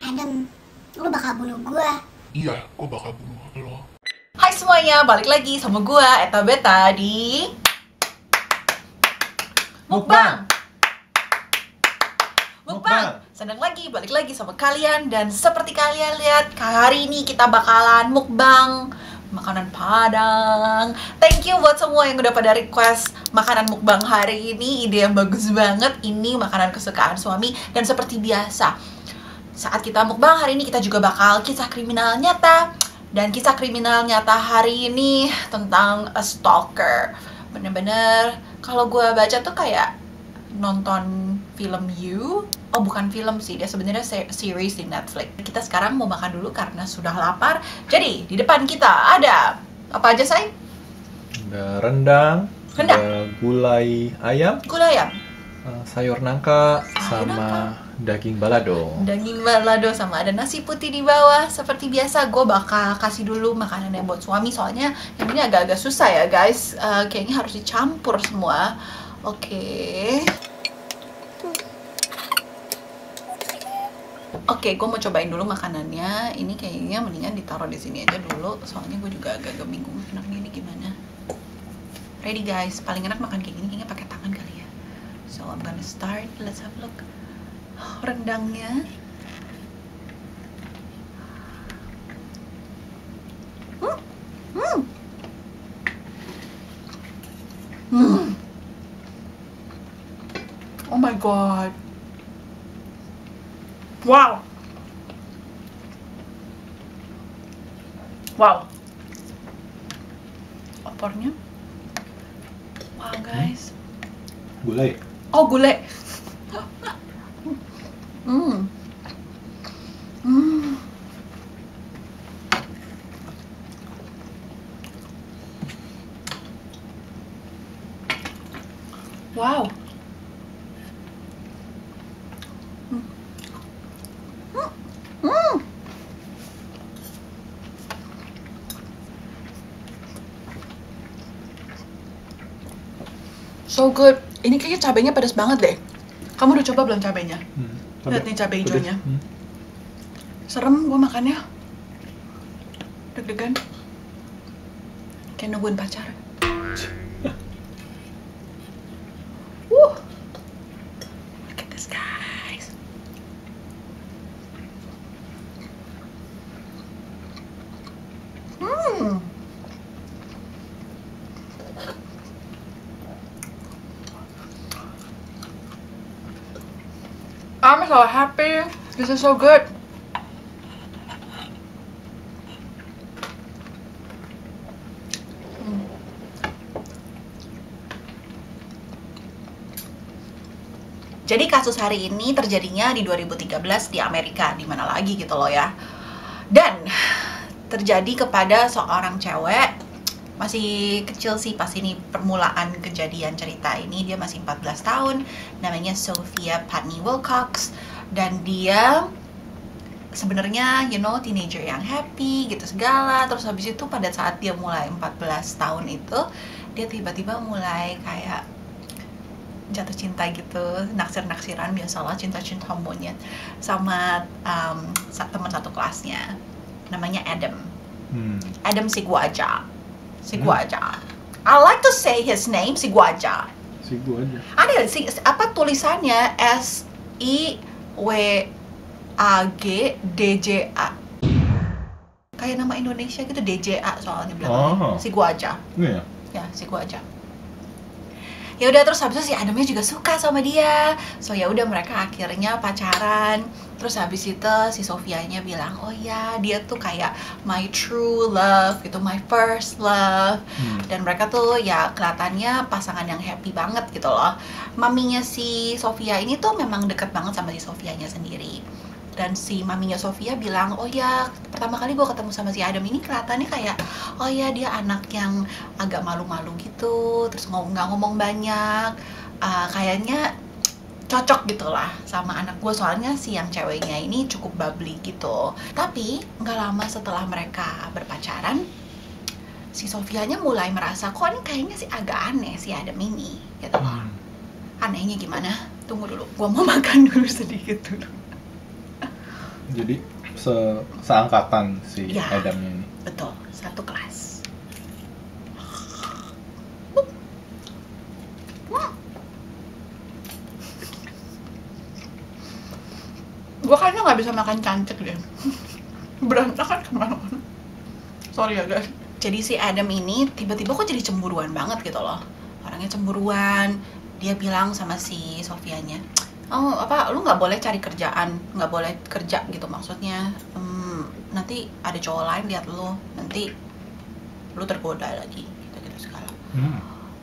Adam, lu bakal bunuh gua. Iya, gue bakal bunuh lo. Hai semuanya, balik lagi sama gua Eta Beta di Mukbang. Senang lagi balik lagi sama kalian. Dan seperti kalian lihat, hari ini kita bakalan mukbang makanan Padang. Thank you buat semua yang udah pada request makanan mukbang hari ini. Ide yang bagus banget. Ini makanan kesukaan suami. Dan seperti biasa, saat kita mukbang hari ini, kita juga bakal kisah kriminal nyata. Dan kisah kriminal nyata hari ini tentang a stalker. Bener-bener kalau gue baca tuh kayak nonton film You. Oh, bukan film sih, dia sebenarnya series di Netflix. Kita sekarang mau makan dulu karena sudah lapar. Jadi di depan kita ada apa aja, say? Ada rendang, ada gulai ayam, sayur nangka, sama daging balado. Daging balado sama ada nasi putih di bawah. Seperti biasa, gue bakal kasih dulu makanannya buat suami. Soalnya yang ini agak-agak susah ya, guys. Kayaknya harus dicampur semua. Oke, gue mau cobain dulu makanannya. Ini kayaknya mendingan ditaruh di sini aja dulu. Soalnya gue juga agak-agak bingung enaknya ini gimana. Ready guys, paling enak makan kayak gini kayaknya pakai tangan kali ya. So I'm gonna start. Let's have a look. Rendangnya. Oh my god. Wow. Opornya. Wow guys. Gulai. Oh, gulai. Wow. So good. Ini kayaknya cabenya pedas banget deh. Kamu udah coba belum cabenya? Lihat nih cabai hijaunya. Serem gua makannya. Deg-degan. Kayak nungguin pacar. Look at this, guys. I'm so happy. This is so good. Jadi kasus hari ini terjadinya di 2013 di Amerika, di mana lagi gitu loh ya. Dan terjadi kepada seorang cewek, masih kecil sih pas ini permulaan kejadian cerita ini. Dia masih 14 tahun, namanya Sophia Putney Wilcox. Dan dia sebenarnya teenager yang happy gitu segala. Terus habis itu pada saat dia mulai 14 tahun itu, dia tiba-tiba mulai kayak jatuh cinta gitu, naksir-naksiran, biasalah cinta-cinta monyet sama teman satu kelasnya, namanya Adam. Adam Siguaja. I like to say his name, Siguaja. Ada apa tulisannya Siguajdja. Kayak nama Indonesia gitu, DJA soalnya belakangnya. Siguaja. Iya. Ya, Siguaja. Ya udah, terus habis itu si Adamnya juga suka sama dia. So ya udah, mereka akhirnya pacaran. Terus habis itu si Sofianya bilang, oh ya dia tuh kayak my true love gitu, my first love. Dan mereka tuh ya kelihatannya pasangan yang happy banget gitu loh. Maminya si Sofia ini tuh memang deket banget sama si Sofianya sendiri. Dan si maminya Sofia bilang, oh ya pertama kali gue ketemu sama si Adam ini kelihatannya kayak, oh ya dia anak yang agak malu-malu gitu, terus nggak ngomong banyak, kayaknya cocok gitulah sama anak gue. Soalnya si yang ceweknya ini cukup bubbly gitu. Tapi nggak lama setelah mereka berpacaran, si Sofianya mulai merasa, kok ini kayaknya sih agak aneh si Adam ini gitu loh. Anehnya gimana? Tunggu dulu, gua mau makan dulu sedikit dulu. Jadi seangkatan si ya, Adam ini. Betul, satu kelas. Gue kayaknya nggak bisa makan cantik deh. Berantakan kemana-mana. Sorry ya guys. Jadi si Adam ini tiba-tiba kok jadi cemburuan banget gitu loh. Orangnya cemburuan. Dia bilang sama si Sofianya, oh apa, lu nggak boleh cari kerjaan, nggak boleh kerja gitu maksudnya. Nanti ada cowok lain lihat lu, nanti lu tergoda lagi gitu segala.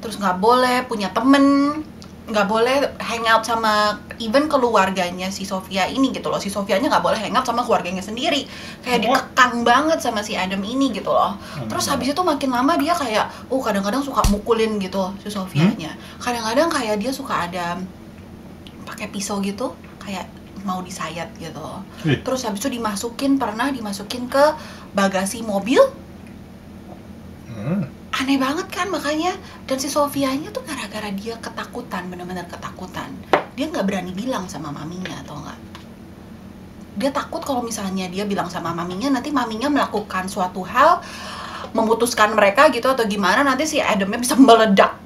Terus nggak boleh punya temen, nggak boleh hangout sama even keluarganya si Sofia ini gitu loh. Si Sofianya nggak boleh hangout sama keluarganya sendiri, kayak dikekang banget sama si Adam ini gitu loh. Terus habis itu makin lama dia kayak kadang-kadang suka mukulin gitu si Sofianya. Kadang-kadang kayak dia suka ada pakai pisau gitu kayak mau disayat gitu. Terus habis itu pernah dimasukin ke bagasi mobil. Aneh banget kan makanya. Dan si Sofianya tuh gara-gara dia ketakutan, benar-benar ketakutan, dia nggak berani bilang sama maminya, atau nggak, dia takut kalau misalnya dia bilang sama maminya, nanti maminya melakukan suatu hal memutuskan mereka gitu atau gimana, nanti si Adamnya bisa meledak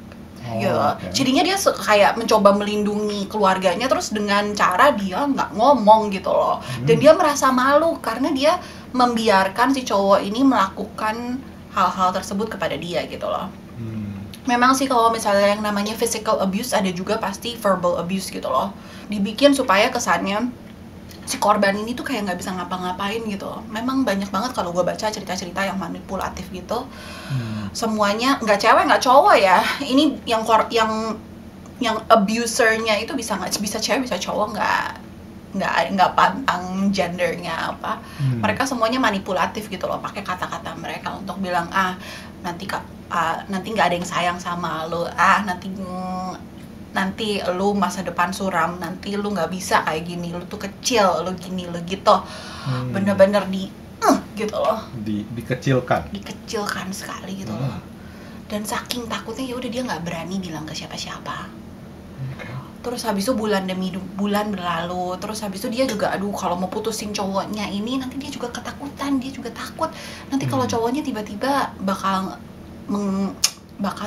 gitu. Jadinya dia kayak mencoba melindungi keluarganya, terus dengan cara dia nggak ngomong gitu loh. Dan dia merasa malu karena dia membiarkan si cowok ini melakukan hal-hal tersebut kepada dia gitu loh. Memang sih kalau misalnya yang namanya physical abuse, ada juga pasti verbal abuse gitu loh. Dibikin supaya kesannya si korban ini tuh kayak nggak bisa ngapa-ngapain gitu. Memang banyak banget kalau gue baca cerita-cerita yang manipulatif gitu. Semuanya nggak cewek nggak cowok ya. Ini yang abusernya itu bisa cewek bisa cowok, nggak pantang gendernya apa. Mereka semuanya manipulatif gitu loh, pakai kata-kata mereka untuk bilang nanti nggak ada yang sayang sama lo, nanti lu masa depan suram, nanti lu nggak bisa kayak gini, lu tuh kecil, lu gini, lu gitu. Bener-bener gitu loh, dikecilkan sekali gitu loh. Dan saking takutnya ya udah dia nggak berani bilang ke siapa-siapa. Terus habis itu bulan demi bulan berlalu, terus habis itu dia juga kalau mau putusin cowoknya ini, nanti dia juga ketakutan, dia juga takut nanti kalau cowoknya tiba-tiba bakal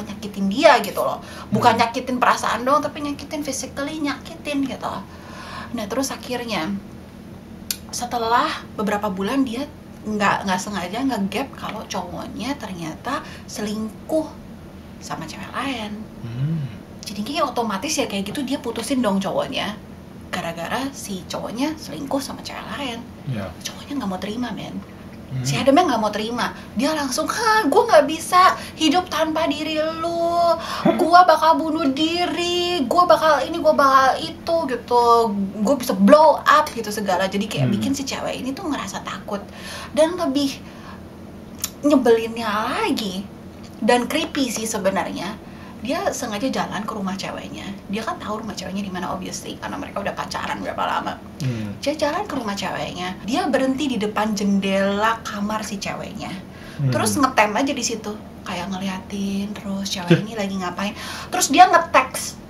nyakitin dia gitu loh. Bukan nyakitin perasaan doang, tapi nyakitin physically, nyakitin gitu. Nah terus akhirnya setelah beberapa bulan dia nggak sengaja nge-gap kalau cowoknya ternyata selingkuh sama cewek lain. Jadi kayak otomatis ya kayak gitu dia putusin dong cowoknya, gara-gara si cowoknya selingkuh sama cewek lain. Cowoknya nggak mau terima, men. Si Adamnya nggak mau terima. Dia langsung, gue nggak bisa hidup tanpa diri lu, gue bakal bunuh diri, gue bakal ini, gue bakal itu gitu, gue bisa blow up gitu segala. Jadi kayak bikin si cewek ini tuh ngerasa takut. Dan lebih nyebelinnya lagi dan creepy sih sebenarnya, dia sengaja jalan ke rumah ceweknya. Dia kan tahu rumah ceweknya di mana, obviously, karena mereka udah pacaran berapa lama. Dia jalan ke rumah ceweknya. Dia berhenti di depan jendela kamar si ceweknya. Terus ngetem aja di situ, kayak ngeliatin terus cewek ini lagi ngapain. Terus dia nge-text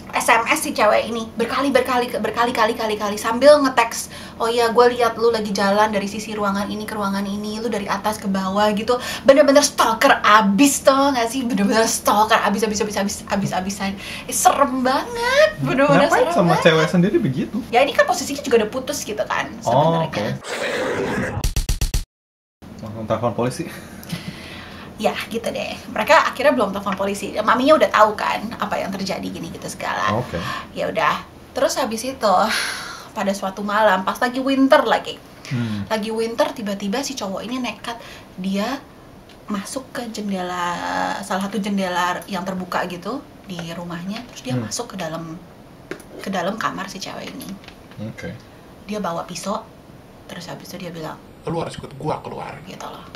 SMS si cewek ini berkali-kali sambil nge-text, oh iya gue lihat lu lagi jalan dari sisi ruangan ini ke ruangan ini, lu dari atas ke bawah gitu. Bener-bener stalker abis, tau gak sih? Bener-bener stalker abis-abisan. Serem banget, bener-bener serem sama banget. Cewek sendiri begitu? Ya ini kan posisinya juga udah putus gitu kan sebenarnya. Langsung telepon polisi. Ya gitu deh, mereka akhirnya belum telepon polisi. Maminya udah tahu kan apa yang terjadi gini gitu segala. Ya udah, terus habis itu pada suatu malam pas lagi winter lagi winter, tiba-tiba si cowok ini nekat, dia masuk ke jendela, salah satu jendela yang terbuka gitu di rumahnya. Terus dia masuk ke dalam kamar si cewek ini. Dia bawa pisau, terus habis itu dia bilang, lu harus ikut gua keluar gitu loh.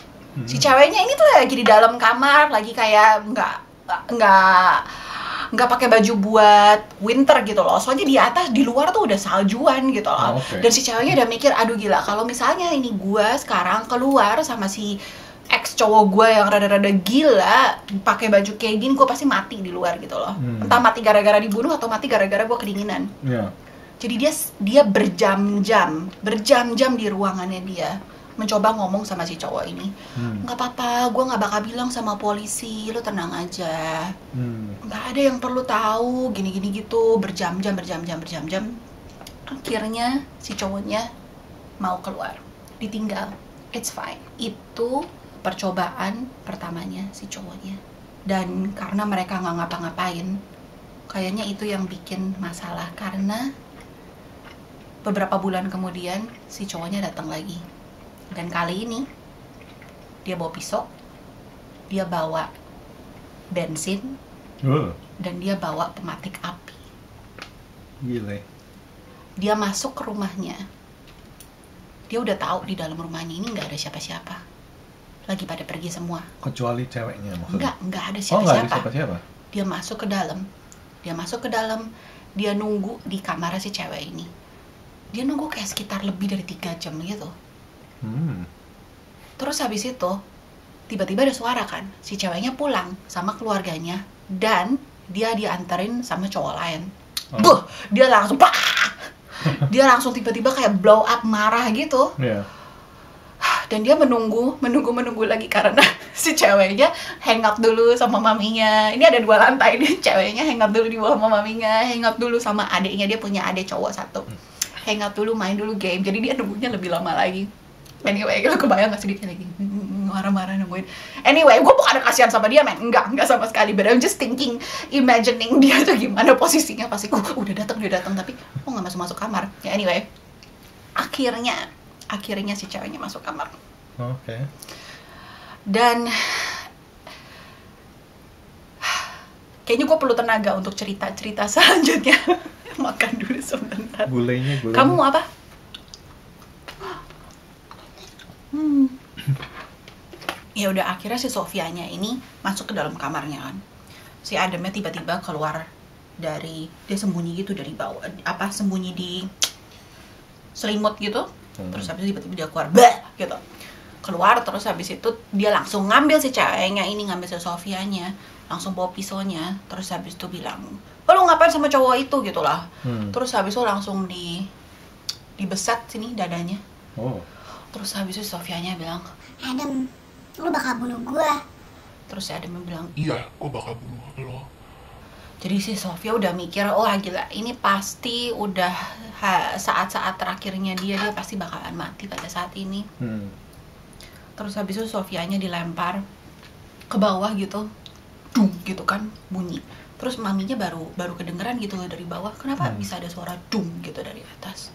Si ceweknya ini tuh lagi di dalam kamar, lagi kayak nggak pakai baju buat winter gitu loh. Soalnya di atas, di luar tuh udah saljuan gitu loh. Dan si ceweknya udah mikir, aduh gila, kalau misalnya ini gua sekarang keluar sama si ex cowok gue yang rada-rada gila pakai baju kayak gini, gue pasti mati di luar gitu loh. Entah mati gara-gara dibunuh atau mati gara-gara gue kedinginan. Jadi dia berjam-jam di ruangannya dia mencoba ngomong sama si cowok ini. Nggak apa-apa, gue nggak bakal bilang sama polisi, lo tenang aja. Nggak ada yang perlu tahu, gini-gini gitu. Berjam-jam. Akhirnya si cowoknya mau keluar, ditinggal. It's fine. Itu percobaan pertamanya si cowoknya. Dan karena mereka nggak ngapa-ngapain, kayaknya itu yang bikin masalah. Karena beberapa bulan kemudian si cowoknya datang lagi. Dan kali ini dia bawa pisau, dia bawa bensin, dan dia bawa pematik api. Gila. Dia masuk ke rumahnya. Dia udah tahu di dalam rumahnya ini nggak ada siapa-siapa. Lagi pada pergi semua. Kecuali ceweknya maksudnya? Nggak ada Oh, nggak ada siapa-siapa. siapa-siapa? Dia masuk ke dalam. Dia nunggu di kamar si cewek ini. Dia nunggu kayak sekitar lebih dari 3 jam gitu. Terus habis itu tiba-tiba ada suara kan, si ceweknya pulang sama keluarganya dan dia dianterin sama cowok lain. Buh, dia langsung dia langsung tiba-tiba kayak blow up, marah gitu. Dan dia menunggu lagi karena si ceweknya hang up dulu sama maminya. Ini ada 2 lantai nih, ceweknya hang up dulu di bawah sama maminya, hang up dulu sama adiknya, dia punya adik cowok 1. Hang up dulu, main dulu game. Jadi dia nunggunya lebih lama lagi. Anyway, lo kebayang gak sedikit lagi marah-marah nungguin. Anyway, gue bukan ada kasihan sama dia, men. Enggak sama sekali. But I'm just thinking, imagining dia tuh gimana posisinya pasti. Udah datang, tapi nggak masuk kamar. Ya anyway, akhirnya si ceweknya masuk kamar. Dan kayaknya gue perlu tenaga untuk cerita selanjutnya. Makan dulu sebentar. Gulenya. Kamu mau apa? Ya udah, akhirnya si Sofianya ini masuk ke dalam kamarnya kan. Si Adamnya tiba-tiba keluar dari, dia sembunyi gitu dari bawah, sembunyi di selimut gitu. Terus habis itu tiba-tiba dia keluar, gitu. Keluar, terus habis itu dia langsung ngambil si ceweknya ini, ngambil si Sofianya, langsung bawa pisaunya. Terus habis itu bilang, lo ngapain sama cowok itu gitu lah. Terus habis itu langsung dibeset sini dadanya. Terus habis itu Sofianya bilang, Adam, lu bakal bunuh gua. Terus si Adam bilang, iya, gue bakal bunuh lo. jadi si Sofia udah mikir, oh gila, ini pasti udah saat-saat terakhirnya dia pasti bakalan mati pada saat ini. Terus habis itu Sofianya dilempar ke bawah gitu, dung gitu kan, bunyi. Terus maminya baru kedengeran gitu loh dari bawah, kenapa bisa ada suara dung gitu dari atas.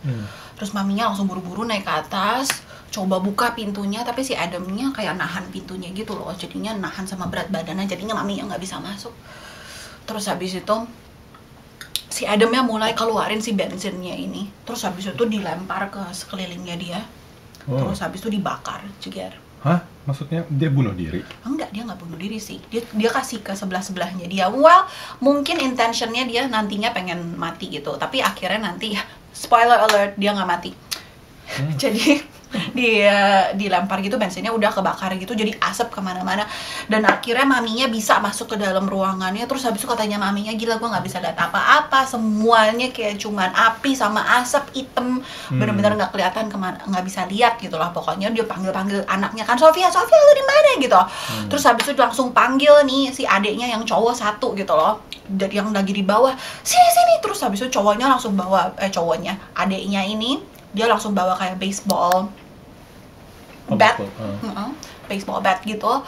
Terus maminya langsung buru-buru naik ke atas, coba buka pintunya, tapi si Adamnya kayak nahan pintunya gitu loh, jadinya nahan sama berat badannya, jadinya maminya nggak bisa masuk. Terus habis itu si Adamnya mulai keluarin si bensinnya ini, terus habis itu dilempar ke sekelilingnya dia. Terus habis itu dibakar, ceger. Hah? Maksudnya dia bunuh diri? Enggak, dia nggak bunuh diri sih. Dia kasih ke sebelah-sebelahnya dia. Well, mungkin intentionnya dia nantinya pengen mati gitu. Tapi akhirnya nanti, spoiler alert, dia nggak mati. Jadi dia dilempar gitu, bensinnya udah kebakar gitu, jadi asap kemana-mana. Dan akhirnya maminya bisa masuk ke dalam ruangannya. Terus habis itu katanya maminya, gila gue nggak bisa lihat apa-apa, semuanya kayak cuman api sama asap hitam, bener-bener nggak kelihatan kemana, nggak bisa lihat gitu lah. Pokoknya dia panggil anaknya kan, Sofia lu di mana gitu. Terus habis itu langsung panggil nih si adiknya yang cowok 1 gitu loh, jadi yang lagi di bawah, sini. Terus habis itu cowoknya langsung bawa adiknya ini dia langsung bawa kayak baseball bat, baseball bat gitu.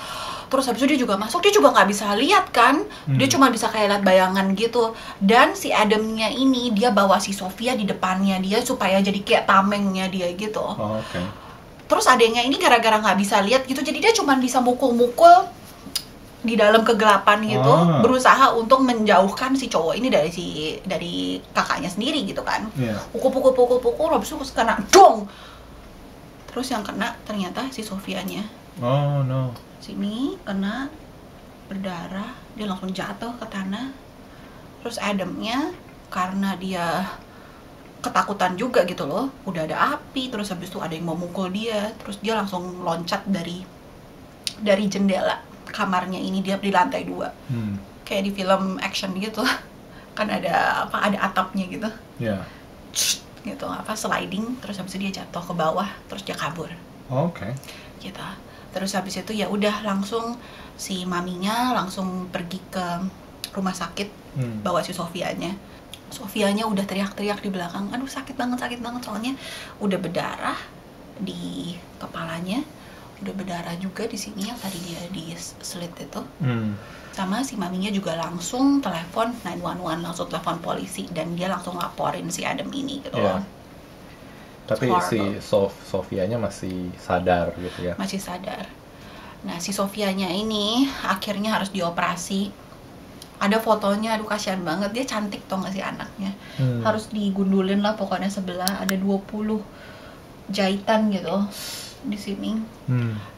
Terus habis itu dia juga masuk, dia juga nggak bisa lihat kan, dia cuma bisa kayak lihat bayangan gitu. Dan si Adamnya ini dia bawa si Sofia di depannya dia supaya jadi kayak tamengnya dia gitu. Terus adiknya ini gara-gara nggak bisa lihat gitu, jadi dia cuma bisa mukul-mukul di dalam kegelapan gitu, berusaha untuk menjauhkan si cowok ini dari kakaknya sendiri gitu kan. Pukul, habis itu kena dong. Terus yang kena ternyata si Sofianya. Sini kena berdarah, dia langsung jatuh ke tanah. Terus Adamnya karena dia ketakutan juga gitu loh, udah ada api, terus habis itu ada yang mau mukul dia, terus dia langsung loncat dari dari jendela kamarnya ini, dia di lantai 2. Kayak di film action gitu. Kan ada atapnya gitu. Ya. Gitu, sliding, terus habis itu dia jatuh ke bawah, terus dia kabur. Oke. Gitu. Terus habis itu ya udah langsung si maminya langsung pergi ke rumah sakit, bawa si Sofianya. Sofianya udah teriak-teriak di belakang, aduh sakit banget soalnya udah berdarah di kepalanya, udah berdarah juga di sini yang tadi dia di slit itu. Sama si maminya juga langsung telepon 911, langsung telepon polisi, dan dia langsung laporin si Adam ini gitu loh. Tapi si Sofianya masih sadar gitu ya? Masih sadar. Nah, si Sofianya ini akhirnya harus dioperasi. Ada fotonya, aduh kasihan banget, dia cantik tau gak sih anaknya. Harus digundulin lah pokoknya sebelah, ada 20 jahitan gitu di sini.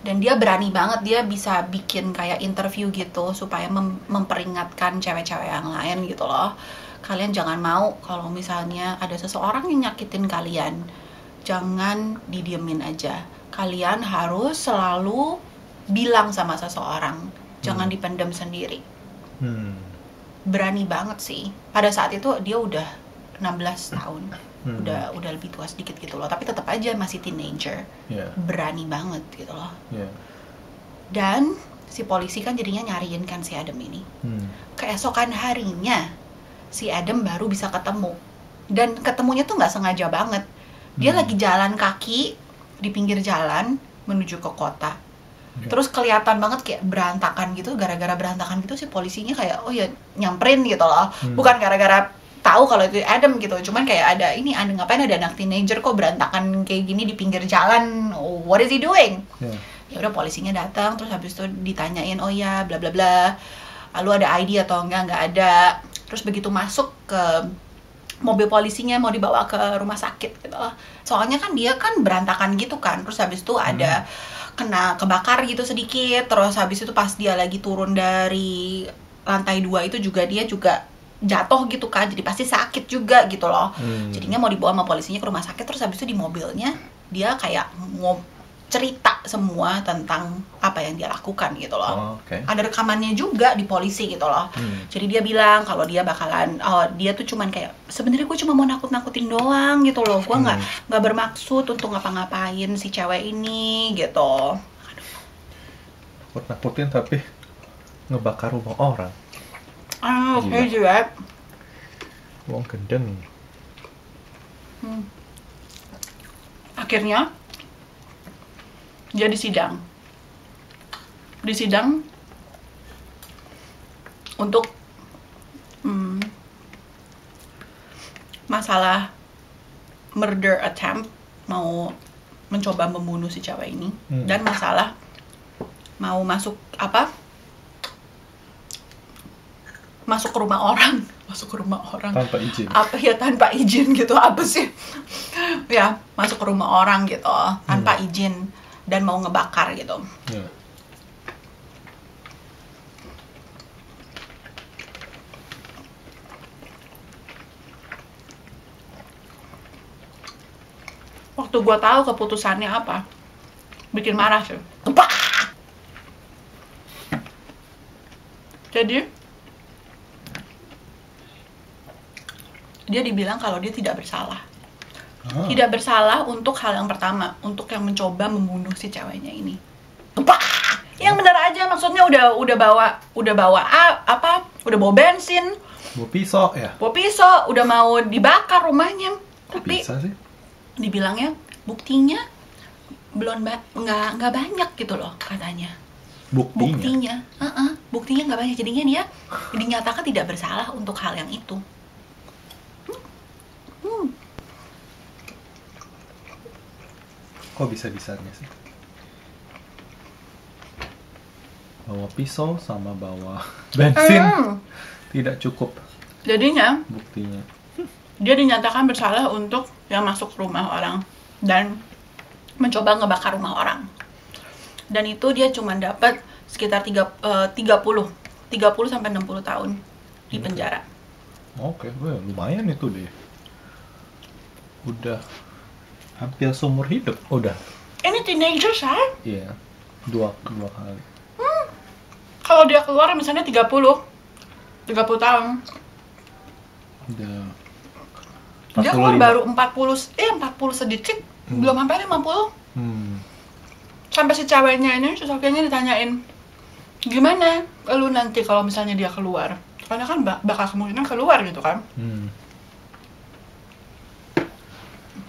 Dan dia berani banget, dia bisa bikin kayak interview gitu supaya memperingatkan cewek-cewek yang lain gitu loh. Kalian jangan mau kalau misalnya ada seseorang yang nyakitin kalian, jangan didiemin aja. Kalian harus selalu bilang sama seseorang, jangan dipendam sendiri. Berani banget sih. Pada saat itu dia udah 16 tahun. Udah lebih tua sedikit gitu loh, tapi tetap aja masih teenager. Berani banget gitu loh. Dan si polisi kan jadinya nyariin kan si Adam ini. Keesokan harinya si Adam baru bisa ketemu, dan ketemunya tuh nggak sengaja banget. Dia lagi jalan kaki di pinggir jalan menuju ke kota. Terus kelihatan banget kayak berantakan gitu. Gara-gara berantakan gitu si polisinya kayak oh ya nyamperin gitu loh. Bukan gara-gara tahu kalau itu Adam gitu, cuman kayak ada ngapain ada anak teenager kok berantakan kayak gini di pinggir jalan, what is he doing? Ya udah polisinya datang, terus habis itu ditanyain oh ya bla bla bla, lalu ada ID atau enggak ada. Terus begitu masuk ke mobil polisinya mau dibawa ke rumah sakit gitu, soalnya kan dia kan berantakan gitu kan. Terus habis itu ada kena kebakar gitu sedikit. Terus habis itu pas dia lagi turun dari lantai 2 itu juga dia juga jatuh gitu kan, jadi pasti sakit juga gitu loh. Jadinya mau dibawa sama polisinya ke rumah sakit. Terus habis itu di mobilnya dia kayak cerita semua tentang apa yang dia lakukan gitu loh. Ada rekamannya juga di polisi gitu loh. Jadi dia bilang kalau dia bakalan, dia tuh cuman kayak sebenarnya gue cuma mau nakut-nakutin doang gitu loh. Gue nggak bermaksud untuk ngapa-ngapain si cewek ini gitu. Nakut-nakutin tapi ngebakar rumah orang. Oke juga. Wong gendeng. Akhirnya dia disidang untuk masalah murder attempt, mau mencoba membunuh si cewek ini, dan masalah mau masuk ke rumah orang tanpa izin. Tanpa izin gitu, apa sih ya, masuk ke rumah orang gitu tanpa izin dan mau ngebakar gitu. Waktu gua tahu keputusannya apa, bikin marah sih. Jadi dia dibilang kalau dia tidak bersalah. Tidak bersalah untuk hal yang pertama, untuk yang mencoba membunuh si ceweknya ini. Yang benar aja, maksudnya udah bawa bensin, bawa pisau ya. Bawa pisau, udah mau dibakar rumahnya. Kok tapi bisa sih? Dibilangnya buktinya belum nggak banyak gitu loh katanya. Buktinya nggak banyak, jadinya dia dinyatakan tidak bersalah untuk hal yang itu. Kok bisa-bisanya sih? Bawa pisau sama bawa bensin tidak cukup. Jadinya buktinya dia dinyatakan bersalah untuk yang masuk rumah orang dan mencoba ngebakar rumah orang. Dan itu dia cuma dapat sekitar 30 sampai 60 tahun di penjara. Oke, lumayan itu deh. Udah hampir seumur hidup. Udah. Ini teenager, say? Iya. Dua kali. Kalau dia keluar misalnya 30 tahun, Udah dia keluar baru 40 sedikit, belum sampai 50. Sampai si ceweknya ini, si Sofianya ditanyain, gimana lu nanti kalau misalnya dia keluar? Karena kan bakal kemungkinan keluar gitu kan.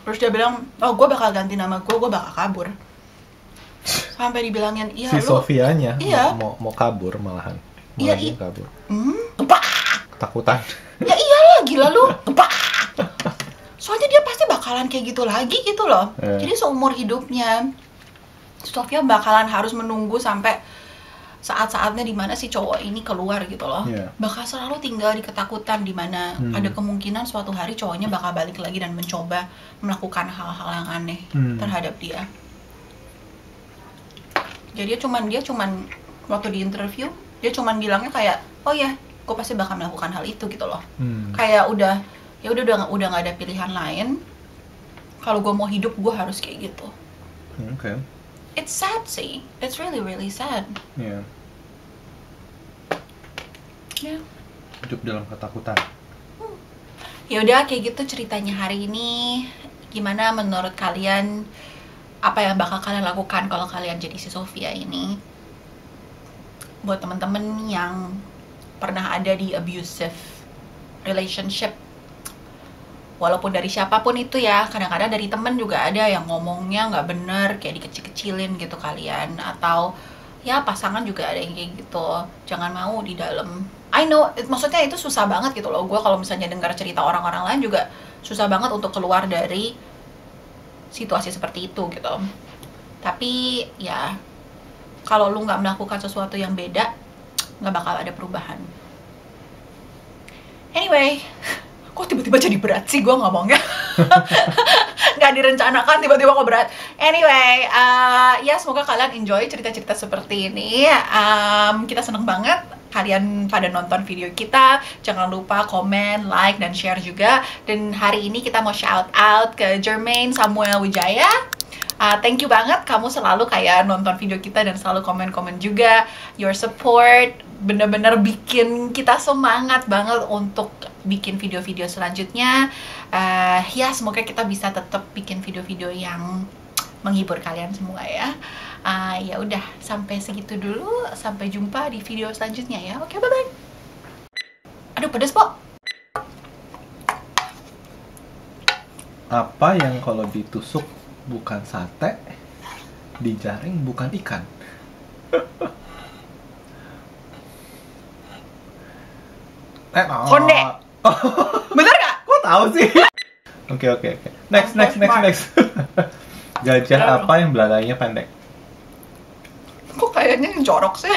Terus dia bilang, oh gue bakal ganti nama gue bakal kabur. Sampai dibilangin, iya si lu Sofianya iya. mau kabur malahan. Iya, Dia kabur. Ketakutan. Ketakutan. Ya iyalah, gila lu. Soalnya dia pasti bakalan kayak gitu lagi gitu loh. Jadi seumur hidupnya Sofia bakalan harus menunggu sampai saat-saatnya dimana si cowok ini keluar gitu loh. Bakal selalu tinggal di ketakutan, dimana ada kemungkinan suatu hari cowoknya bakal balik lagi dan mencoba melakukan hal-hal yang aneh terhadap dia. Jadi dia cuman waktu di interview dia cuman bilangnya kayak, oh ya, gue pasti bakal melakukan hal itu gitu loh. Kayak udah nggak ada pilihan lain. Kalau gue mau hidup gue harus kayak gitu. It's sad sih, it's really really sad. Hidup dalam ketakutan. Ya udah, kayak gitu ceritanya hari ini. Gimana menurut kalian? Apa yang bakal kalian lakukan kalau kalian jadi si Sofia ini? Buat temen-temen yang pernah ada di abusive relationship, walaupun dari siapapun itu ya, kadang-kadang dari temen juga ada yang ngomongnya nggak bener, kayak dikecil-kecilin gitu kalian, atau ya pasangan juga ada yang kayak gitu. Jangan mau di dalam, I know, maksudnya itu susah banget gitu loh. Gue kalau misalnya dengar cerita orang-orang lain juga susah banget untuk keluar dari situasi seperti itu gitu. Tapi ya kalau lu nggak melakukan sesuatu yang beda, nggak bakal ada perubahan. Anyway, kok tiba-tiba jadi berat sih gue ngomongnya? Nggak direncanakan, tiba-tiba kok berat. Anyway, ya semoga kalian enjoy cerita-cerita seperti ini. Kita seneng banget kalian pada nonton video kita. Jangan lupa komen, like, dan share juga. Dan hari ini kita mau shout out ke Jermaine Samuel Wijaya. Thank you banget, kamu selalu kayak nonton video kita dan selalu komen-komen juga. Your support bener-bener bikin kita semangat banget untuk bikin video-video selanjutnya. Ya semoga kita bisa tetap bikin video-video yang menghibur kalian semua ya. Ya udah, sampai segitu dulu. Sampai jumpa di video selanjutnya ya. Oke, bye-bye. Aduh, pedes, Pok. Apa yang kalau ditusuk bukan sate, dijaring bukan ikan? Konde. Bener gak? Kok tahu sih? Oke. Next. Gajah apa yang belalainya pendek? Kok kayaknya yang jorok sih?